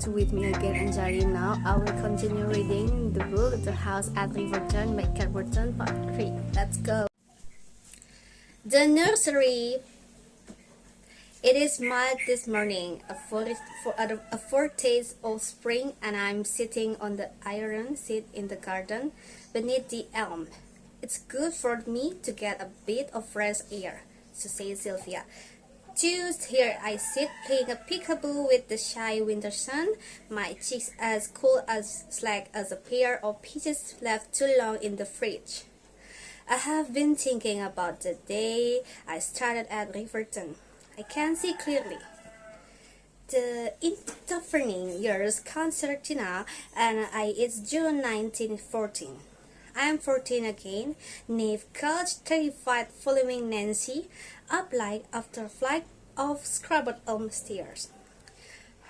with me again, Anjali. Now I will continue reading the book The House at Riverton by Morton, Part 3. Let's go. The Nursery. It is mild this morning, a 40th of spring, and I'm sitting on the iron seat in the garden beneath the elm. It's good for me to get a bit of fresh air, so says Sylvia. Just here I sit playing a peekaboo with the shy winter sun, my cheeks as cool as slack as a pair of peaches left too long in the fridge. I have been thinking about the day I started at Riverton. I can see clearly. The intervening years concertina, and it's June 1914. I'm 14 again, Neve couched terrified following Nancy up like after a flight of scrubbled elm stairs.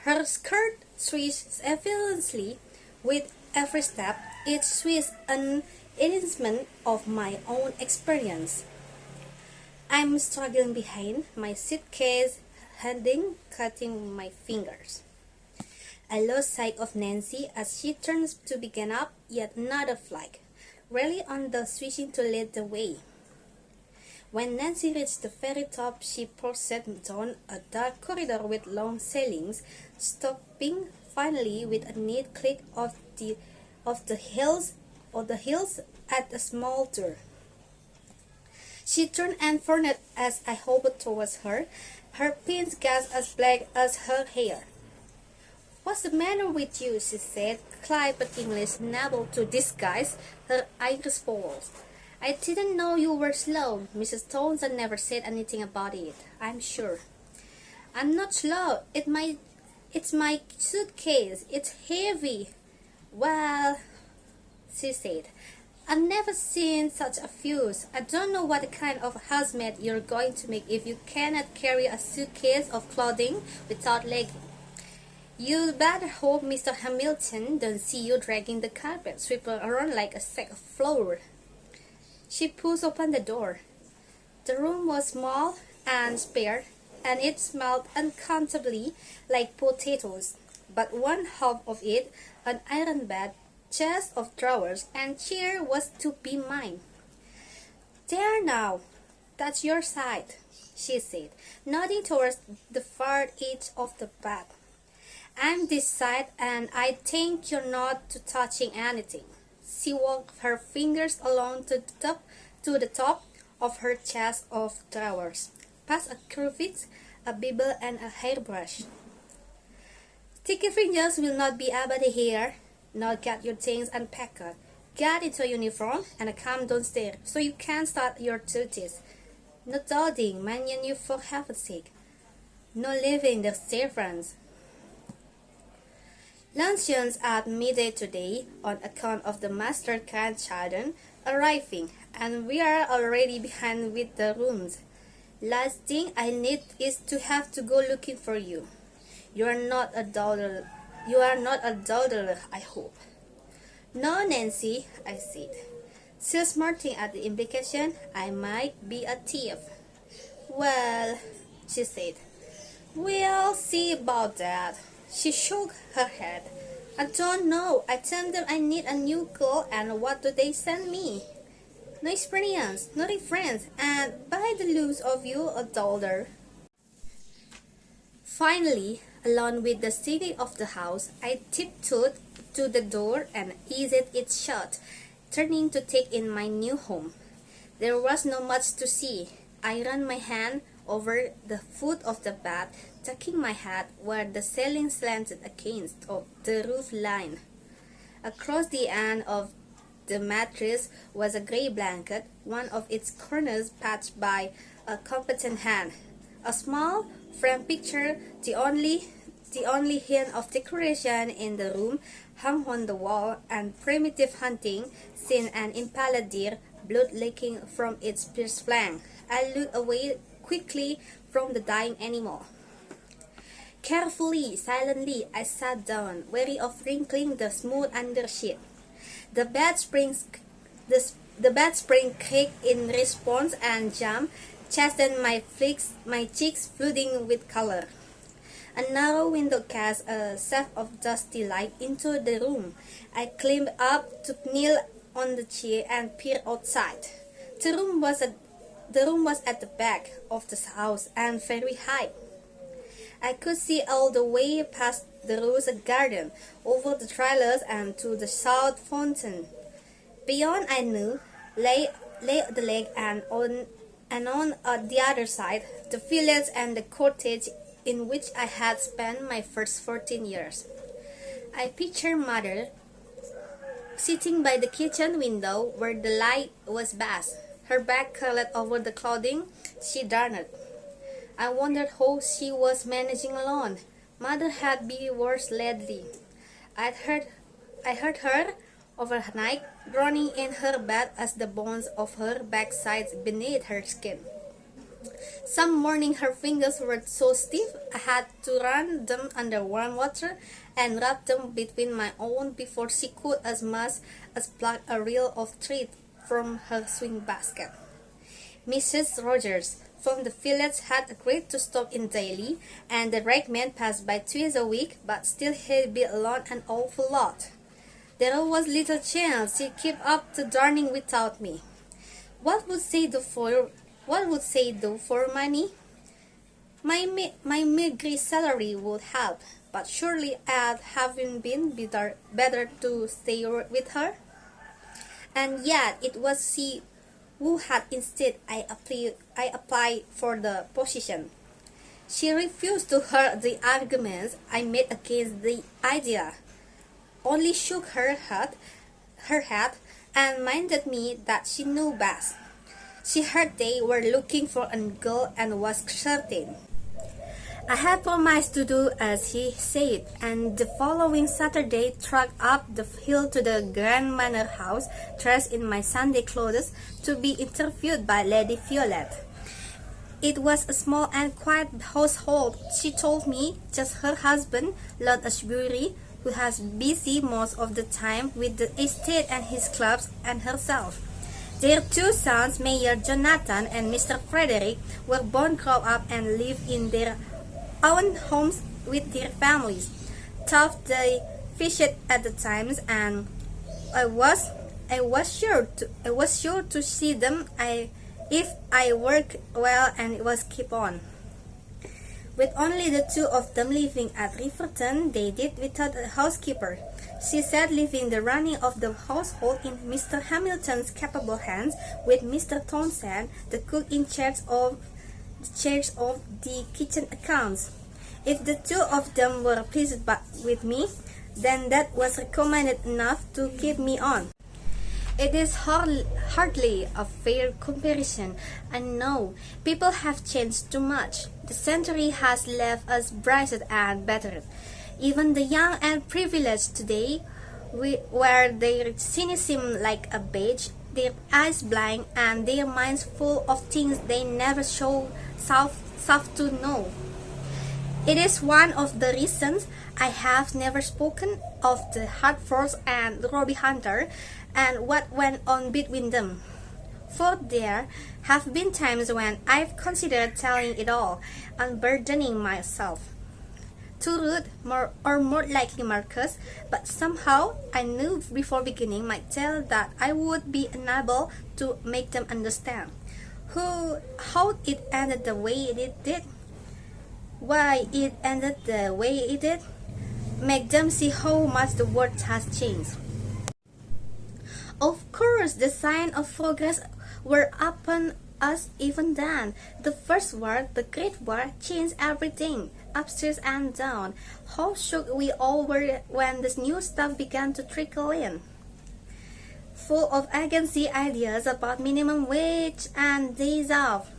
Her skirt swished effortlessly with every step. It swished an evincement of my own experience. I'm struggling behind, my suitcase handing cutting my fingers. I lost sight of Nancy as she turns to begin up yet another flight, really on the switching to lead the way. When Nancy reached the very top, she proceeded down a dark corridor with long ceilings, stopping finally with a neat click of the heels at a small door. She turned and frowned as I hovered towards her, her pins gathers as black as her hair. "What's the matter with you?" she said, clipped English unable to disguise her Irish falls. "I didn't know you were slow. Mrs. Townsend never said anything about it, I'm sure." "I'm not slow. It's my suitcase. It's heavy." "Well," she said, "I've never seen such a fuse. I don't know what kind of housemaid you're going to make if you cannot carry a suitcase of clothing without leggings. You'd better hope Mr. Hamilton don't see you dragging the carpet sweeper around like a sack of flour." She pushed open the door. The room was small and spare, and it smelled uncomfortably like potatoes. But one half of it, an iron bed, chest of drawers, and chair, was to be mine. "There now, that's your side," she said, nodding towards the far edge of the bed. "I'm this side, and I think you're not touching anything." She walked her fingers along to the top of her chest of drawers, past a crevice, a bible, and a hairbrush. "Sticky fingers will not be able to hear. Now get your things unpacked. Get into a uniform and come downstairs so you can start your duties. No dawdling, mannion you for heaven's sake. No leaving the servants." Luncheons at midday today, on account of the master grandchildren arriving, and we are already behind with the rooms. Last thing I need is to have to go looking for you. You are not a dawdler, I hope." "No, Nancy," I said, still smarting at the implication I might be a thief. "Well," she said, "we'll see about that." She shook her head. "I don't know. I tell them I need a new girl, and what do they send me? No experience, no reference, and by the looks of you, a dollar." Finally, alone with the city of the house, I tiptoed to the door and eased it shut, turning to take in my new home. There was not much to see. I ran my hand over the foot of the bed, tucking my head where the ceiling slanted against the roof line. Across the end of the mattress was a gray blanket, one of its corners patched by a competent hand. A small framed picture, the only hint of decoration in the room, hung on the wall, and primitive hunting scene, an impaled deer, blood leaking from its pierced flank. I looked away quickly from the dying animal. Carefully, silently, I sat down, wary of wrinkling the smooth undersheet. The bed spring creaked in response, and jam chastened my cheeks flooding with color. A narrow window cast a shaft of dusty light into the room. I climbed up to kneel on the chair and peer outside. The room was at the back of the house and very high. I could see all the way past the rose garden, over the trailers and to the south fountain. Beyond I knew lay the lake, and on the other side the village and the cottage in which I had spent my first 14 years. I pictured Mother sitting by the kitchen window where the light was best, her back curled over the clothing she darned. I wondered how she was managing alone. Mother had been worse lately. I heard her overnight groaning in her bed as the bones of her backside beneath her skin. Some morning her fingers were so stiff I had to run them under warm water and rub them between my own before she could as much as pluck a reel of thread from her swing basket. Mrs. Rogers from the village had agreed to stop in daily, and the brakeman passed by twice a week, but still he'd be alone an awful lot. There was little chance she'd keep up the darning without me. What would she do for money? My meagre salary would help, but surely I'd have been better to stay with her. And yet it was she who had instead I applied for the position. She refused to hear the arguments I made against the idea, only shook her head and minded me that she knew best. She heard they were looking for a girl and was certain. I had promised to do as he said, and the following Saturday trudged up the hill to the grand manor house, dressed in my Sunday clothes, to be interviewed by Lady Violet. It was a small and quiet household, she told me, just her husband, Lord Ashbury, who was busy most of the time with the estate and his clubs, and herself. Their two sons, Mayor Jonathan and Mr. Frederick, were both grown up and lived in their own homes with their families. Tough they fished at the times, and I was sure to see them if I worked well and was keep on. With only the two of them living at Riverton, they did without a housekeeper. She said leaving the running of the household in Mr. Hamilton's capable hands, with Mr. Townsend, the cook, in charge of the kitchen accounts. If the two of them were pleased with me, then that was recommended enough to keep me on. It is hardly a fair comparison, I know. People have changed too much. The century has left us brighter and better. Even the young and privileged today wear their cynicism like a badge, their eyes blind and their minds full of things they never show self to know. It is one of the reasons I have never spoken of the Hartfords and Robbie Hunter and what went on between them. For there have been times when I've considered telling it all, unburdening myself to Ruth, more likely Marcus, but somehow I knew before beginning my tale that I would be unable to make them understand how it ended the way it did, why it ended the way it did, make them see how much the world has changed. Of course, the signs of progress were upon us even then. The First War, the Great War, changed everything, upstairs and down. How shocked we all were when this new stuff began to trickle in, full of agency ideas about minimum wage and days off.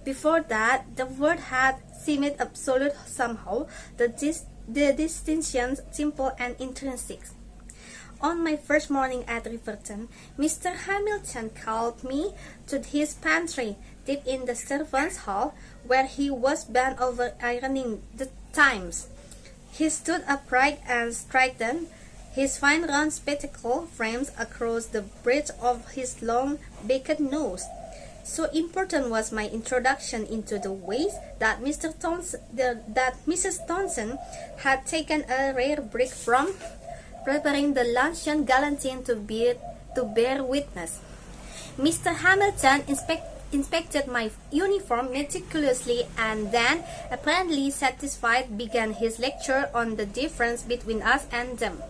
Before that, the world had seemed absolute somehow, the distinctions simple and intrinsic. On my first morning at Riverton, Mr. Hamilton called me to his pantry, deep in the servants' hall, where he was bent over ironing the Times. He stood upright and straightened, his fine round spectacle frames across the bridge of his long, beaked nose. So important was my introduction into the ways that Mrs. Thompson had taken a rare break from preparing the luncheon galantine to bear witness. Mr. Hamilton inspected my uniform meticulously and then, apparently satisfied, began his lecture on the difference between us and them.